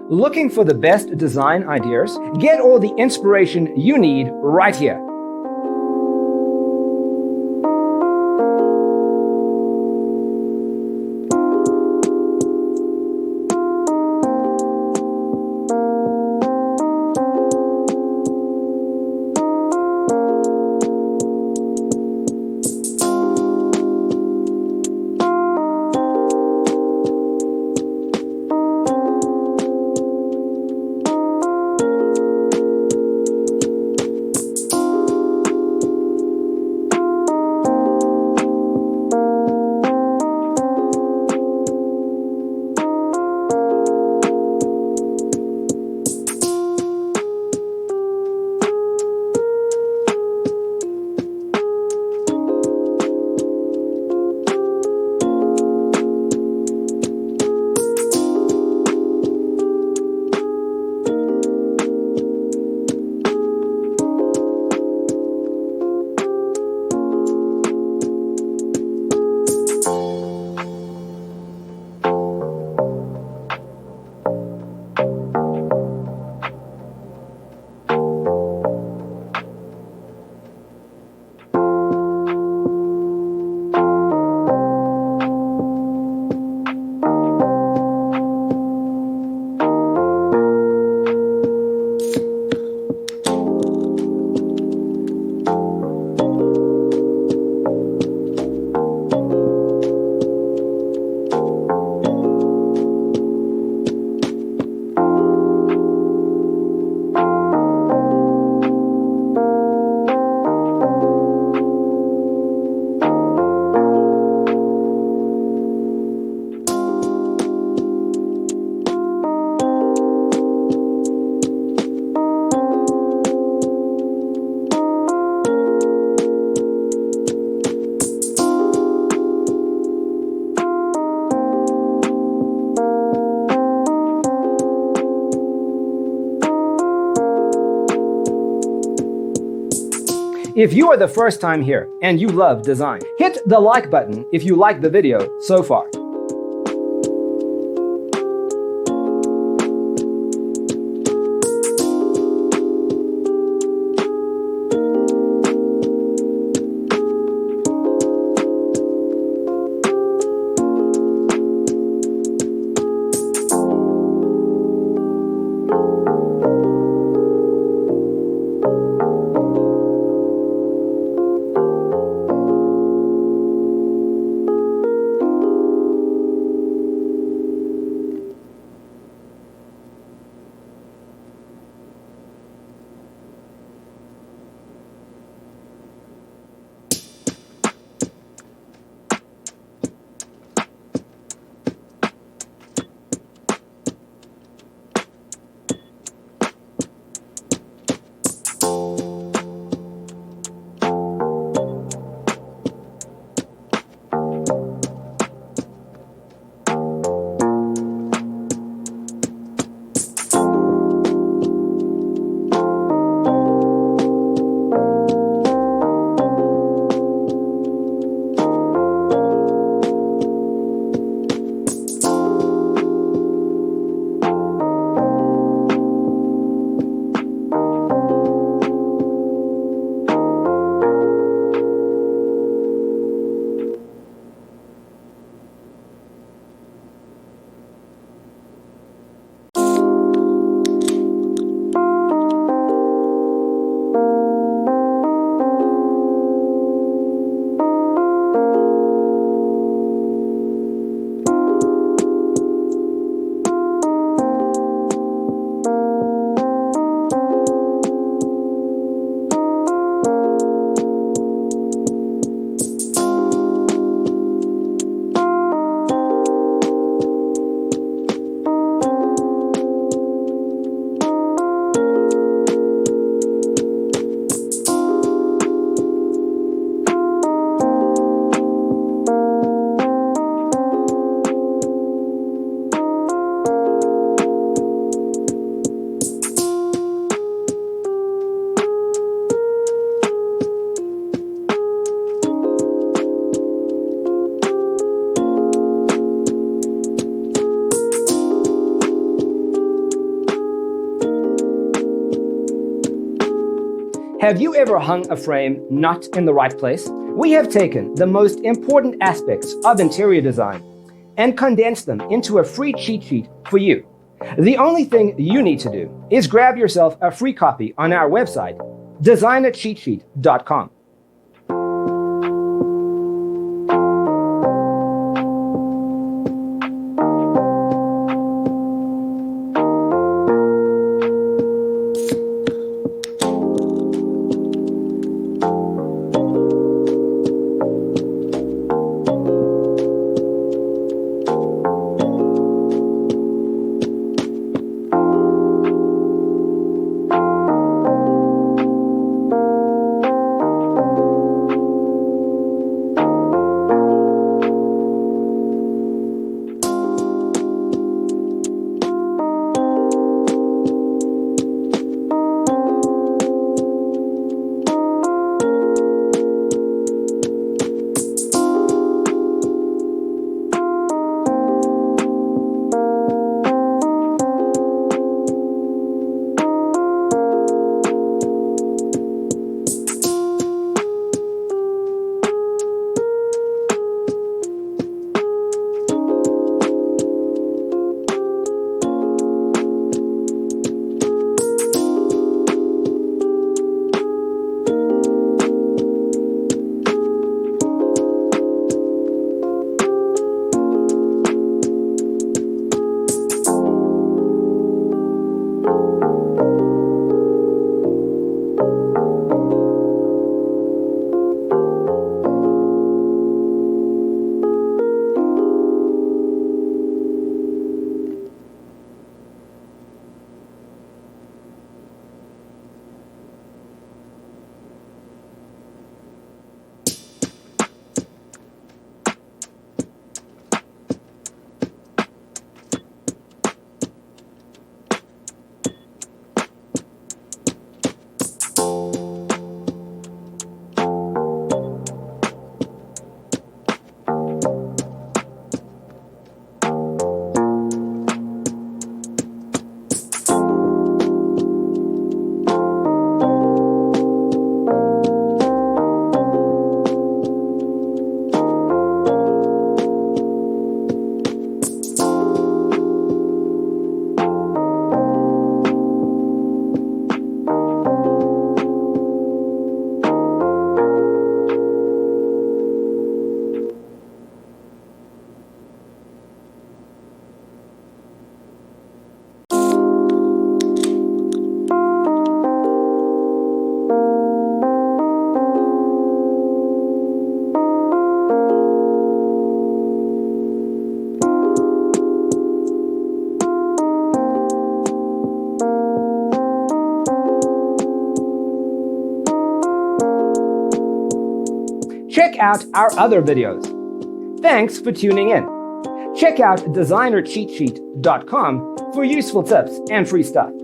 Looking for the best design ideas? Get all the inspiration you need right here. If you are the first time here and you love design, hit the like button if you like the video so far. Have you ever hung a frame not in the right place? We have taken the most important aspects of interior design and condensed them into a free cheat sheet for you. The only thing you need to do is grab yourself a free copy on our website, designercheatsheet.com. Check out our other videos. Thanks for tuning in. Check out designercheatsheet.com for useful tips and free stuff.